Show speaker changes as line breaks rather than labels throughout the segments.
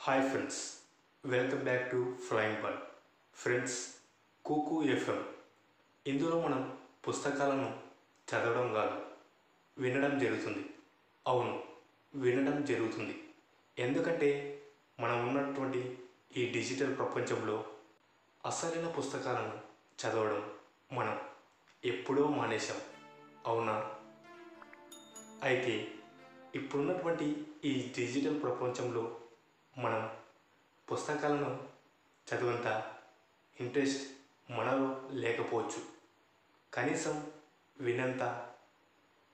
Hi friends, welcome back to flying bird. Friends, Kuku FM ఇందులో మనం పుస్తకాలను చదవడం కాదు, వినడం జరుగుతుంది. అవును, వినడం జరుగుతుంది. ఎందుకంటే మనం ఉన్నటువంటి ఈ డిజిటల్ ప్రపంచంలో అసలైన పుస్తకాలను చదవడం మనం ఎప్పుడో మానేశాం. అవునా? అయితే ఇప్పుడున్నటువంటి ఈ డిజిటల్ ప్రపంచంలో మనం పుస్తకాలను చదివేంత ఇంట్రెస్ట్ మనలో లేకపోవచ్చు. కనీసం వినంత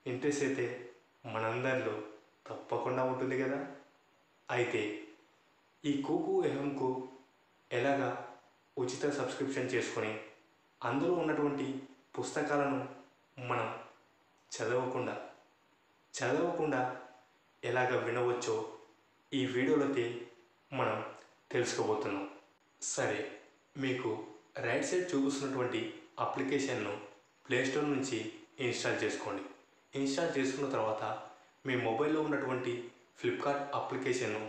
ఇంట్రెస్ట్ అయితే మనందరిలో తప్పకుండా ఉంటుంది కదా. అయితే ఈ కుకు ఎఫ్ఎంకు ఎలాగా ఉచిత సబ్స్క్రిప్షన్ చేసుకొని అందులో ఉన్నటువంటి పుస్తకాలను మనం చదవకుండా ఎలాగ వినవచ్చో ఈ వీడియోలోకి మనం తెలుసుకోబోతున్నాం. సరే, మీకు రైట్ సైడ్ చూపిస్తున్నటువంటి అప్లికేషన్ను ప్లేస్టోర్ నుంచి ఇన్స్టాల్ చేసుకోండి. ఇన్స్టాల్ చేసుకున్న తర్వాత మీ మొబైల్లో ఉన్నటువంటి ఫ్లిప్కార్ట్ అప్లికేషన్ను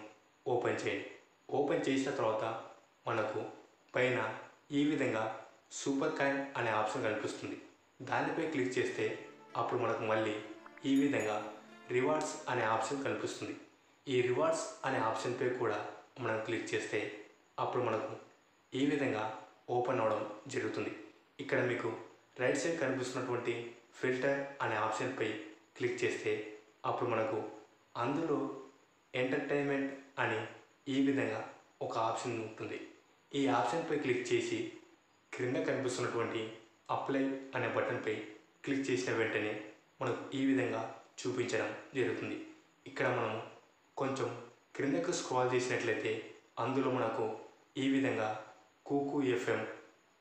ఓపెన్ చేయండి. ఓపెన్ చేసిన తర్వాత మనకు పైన ఈ విధంగా సూపర్ కాయిన్ అనే ఆప్షన్ కనిపిస్తుంది. దానిపై క్లిక్ చేస్తే అప్పుడు మనకు మళ్ళీ ఈ విధంగా రివార్డ్స్ అనే ఆప్షన్ కనిపిస్తుంది. ఈ రివార్డ్స్ అనే ఆప్షన్పై కూడా మనం క్లిక్ చేస్తే అప్పుడు మనకు ఈ విధంగా ఓపెన్ అవ్వడం జరుగుతుంది. ఇక్కడ మీకు రైట్ సైడ్ కనిపిస్తున్నటువంటి ఫిల్టర్ అనే ఆప్షన్పై క్లిక్ చేస్తే అప్పుడు మనకు అందులో ఎంటర్టైన్మెంట్ అని ఈ విధంగా ఒక ఆప్షన్ ఉంటుంది. ఈ ఆప్షన్పై క్లిక్ చేసి క్రింద కనిపిస్తున్నటువంటి అప్లై అనే బటన్పై క్లిక్ చేసిన వెంటనే మనకు ఈ విధంగా చూపించడం జరుగుతుంది. ఇక్కడ మనం కొంచెం క్రిందకు స్క్రాల్ చేసినట్లయితే అందులో మనకు ఈ విధంగా కుకు ఎఫ్ఎం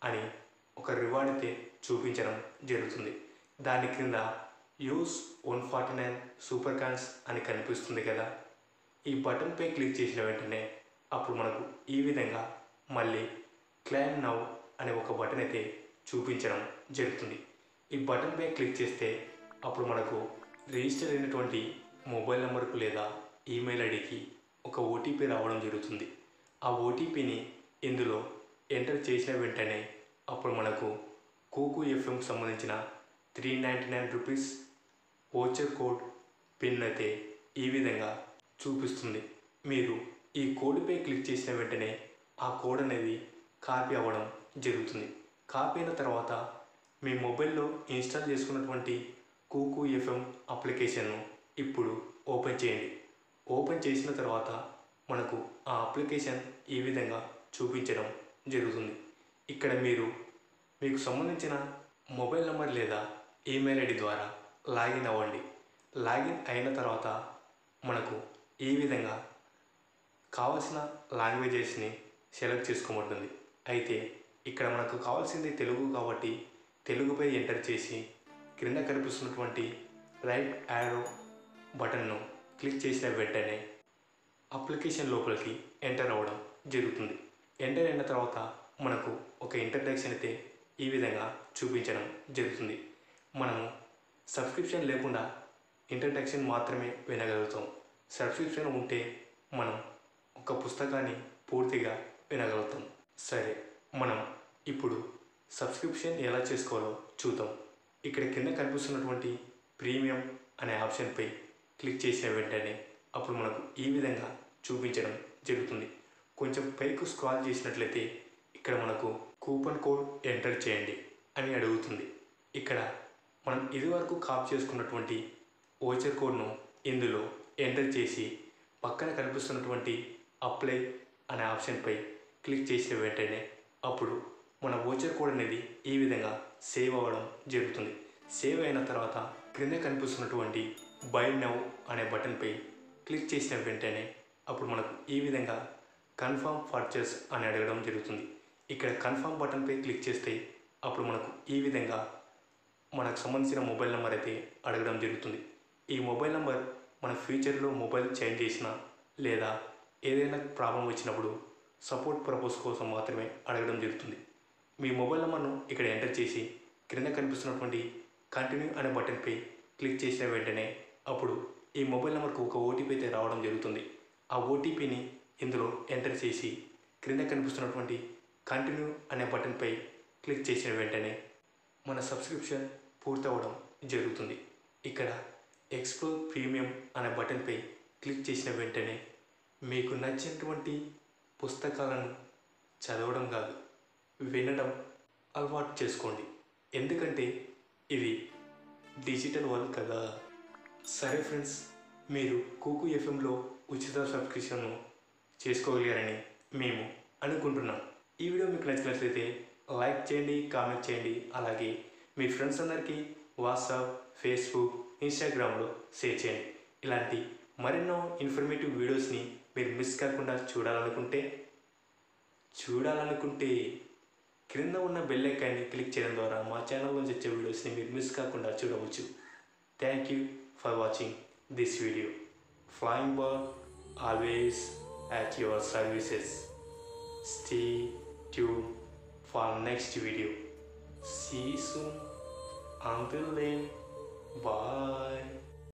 అని ఒక రివార్డ్ అయితే చూపించడం జరుగుతుంది. దాని క్రింద యూస్ 149 సూపర్ కాయిన్స్ అని కనిపిస్తుంది కదా. ఈ బటన్పై క్లిక్ చేసిన వెంటనే అప్పుడు మనకు ఈ విధంగా మళ్ళీ క్లైమ్ నౌ అనే ఒక బటన్ అయితే చూపించడం జరుగుతుంది. ఈ బటన్పై క్లిక్ చేస్తే అప్పుడు మనకు రిజిస్టర్ అయినటువంటి మొబైల్ నెంబర్కు లేదా ఈమెయిల్ ఐడికి ఒక ఓటీపీ రావడం జరుగుతుంది. ఆ ఓటీపీని ఇందులో ఎంటర్ చేసిన వెంటనే అప్పుడు మనకు కుకు ఎఫ్ఎంకి సంబంధించిన 399 రూపీస్ వోచర్ కోడ్ పిన్ అయితే ఈ విధంగా చూపిస్తుంది. మీరు ఈ కోడ్పై క్లిక్ చేసిన వెంటనే ఆ కోడ్ అనేది కాపీ అవ్వడం జరుగుతుంది. కాపీ అయిన తర్వాత మీ మొబైల్లో ఇన్స్టాల్ చేసుకున్నటువంటి కుకు ఎఫ్ఎం అప్లికేషన్ను ఇప్పుడు ఓపెన్ చేయండి. ఓపెన్ చేసిన తర్వాత మనకు ఆ అప్లికేషన్ ఈ విధంగా చూపించడం జరుగుతుంది. ఇక్కడ మీకు సంబంధించిన మొబైల్ నెంబర్ లేదా ఈమెయిల్ ఐడి ద్వారా లాగిన్ అవ్వండి. లాగిన్ అయిన తర్వాత మనకు ఈ విధంగా కావాల్సిన లాంగ్వేజెస్ని సెలెక్ట్ చేసుకోమంటుంది. అయితే ఇక్కడ మనకు కావాల్సింది తెలుగు కాబట్టి తెలుగుపై ఎంటర్ చేసి క్రింద కనిపిస్తున్నటువంటి రైట్ యారో బటన్ను క్లిక్ చేసిన వెంటనే అప్లికేషన్ లోపలికి ఎంటర్ అవ్వడం జరుగుతుంది. ఎంటర్ అయిన తర్వాత మనకు ఒక ఇంట్రడక్షన్ అయితే ఈ విధంగా చూపించడం జరుగుతుంది. మనము సబ్స్క్రిప్షన్ లేకుండా ఇంట్రడక్షన్ మాత్రమే వినగలుగుతాం. సబ్స్క్రిప్షన్ ఉంటే మనం ఒక పుస్తకాన్ని పూర్తిగా వినగలుగుతాం. సరే, మనం ఇప్పుడు సబ్స్క్రిప్షన్ ఎలా చేసుకోవాలో చూద్దాం. ఇక్కడ కింద కనిపిస్తున్నటువంటి ప్రీమియం అనే ఆప్షన్పై క్లిక్ చేసిన వెంటనే అప్పుడు మనకు ఈ విధంగా చూపించడం జరుగుతుంది. కొంచెం పైకి స్క్రాల్ చేసినట్లయితే ఇక్కడ మనకు కూపన్ కోడ్ ఎంటర్ చేయండి అని అడుగుతుంది. ఇక్కడ మనం ఇదివరకు కాపీ చేసుకున్నటువంటి వోచర్ కోడ్ను ఇందులో ఎంటర్ చేసి పక్కన కనిపిస్తున్నటువంటి అప్లై అనే ఆప్షన్పై క్లిక్ చేసిన వెంటనే అప్పుడు మన వోచర్ కోడ్ అనేది ఈ విధంగా సేవ్ అవ్వడం జరుగుతుంది. సేవ్ అయిన తర్వాత క్రింద కనిపిస్తున్నటువంటి బై నౌ అనే బటన్పై క్లిక్ చేసిన వెంటనే అప్పుడు మనకు ఈ విధంగా కన్ఫర్మ్ పర్చేస్ అని అడగడం జరుగుతుంది. ఇక్కడ కన్ఫర్మ్ బటన్పై క్లిక్ చేస్తే అప్పుడు మనకు ఈ విధంగా మనకు సంబంధించిన మొబైల్ నెంబర్ అయితే అడగడం జరుగుతుంది. ఈ మొబైల్ నెంబర్ మన ఫ్యూచర్లో మొబైల్ చేంజ్ చేసినా లేదా ఏదైనా ప్రాబ్లం వచ్చినప్పుడు సపోర్ట్ పర్పస్ కోసం మాత్రమే అడగడం జరుగుతుంది. మీ మొబైల్ నెంబర్ను ఇక్కడ ఎంటర్ చేసి క్రింద కనిపిస్తున్నటువంటి కంటిన్యూ అనే బటన్పై క్లిక్ చేసిన వెంటనే అప్పుడు ఈ మొబైల్ నెంబర్కు ఒక ఓటీపీ అయితే రావడం జరుగుతుంది. ఆ ఓటీపీని ఇందులో ఎంటర్ చేసి క్రింద కనిపిస్తున్నటువంటి కంటిన్యూ అనే బటన్పై క్లిక్ చేసిన వెంటనే మన సబ్స్క్రిప్షన్ పూర్తవడం జరుగుతుంది. ఇక్కడ ఎక్స్ప్లోర్ ప్రీమియం అనే బటన్పై క్లిక్ చేసిన వెంటనే మీకు నచ్చినటువంటి పుస్తకాలను చదవడం కాదు, వినడం అలవాటు చేసుకోండి. ఎందుకంటే ఇది డిజిటల్ వరల్డ్ కదా. సరే ఫ్రెండ్స్, మీరు కుకు ఎఫ్ఎంలో ఉచిత సబ్స్క్రిప్షన్ను చేసుకోగలిగారని మేము అనుకుంటున్నాం. ఈ వీడియో మీకు నచ్చినట్లయితే లైక్ చేయండి, కామెంట్ చేయండి. అలాగే మీ ఫ్రెండ్స్ అందరికీ వాట్సాప్, ఫేస్బుక్, ఇన్స్టాగ్రామ్లో షేర్ చేయండి. ఇలాంటి మరెన్నో ఇన్ఫర్మేటివ్ వీడియోస్ని మీరు మిస్ కాకుండా చూడాలనుకుంటే క్రింద ఉన్న బెల్ ఐకాన్ని క్లిక్ చేయడం ద్వారా మా ఛానల్లో వచ్చే వీడియోస్ని మీరు మిస్ కాకుండా చూడవచ్చు. Thank you for watching this video. Flying bird always at your services. Stay tuned for next video. See you soon. Until then, bye.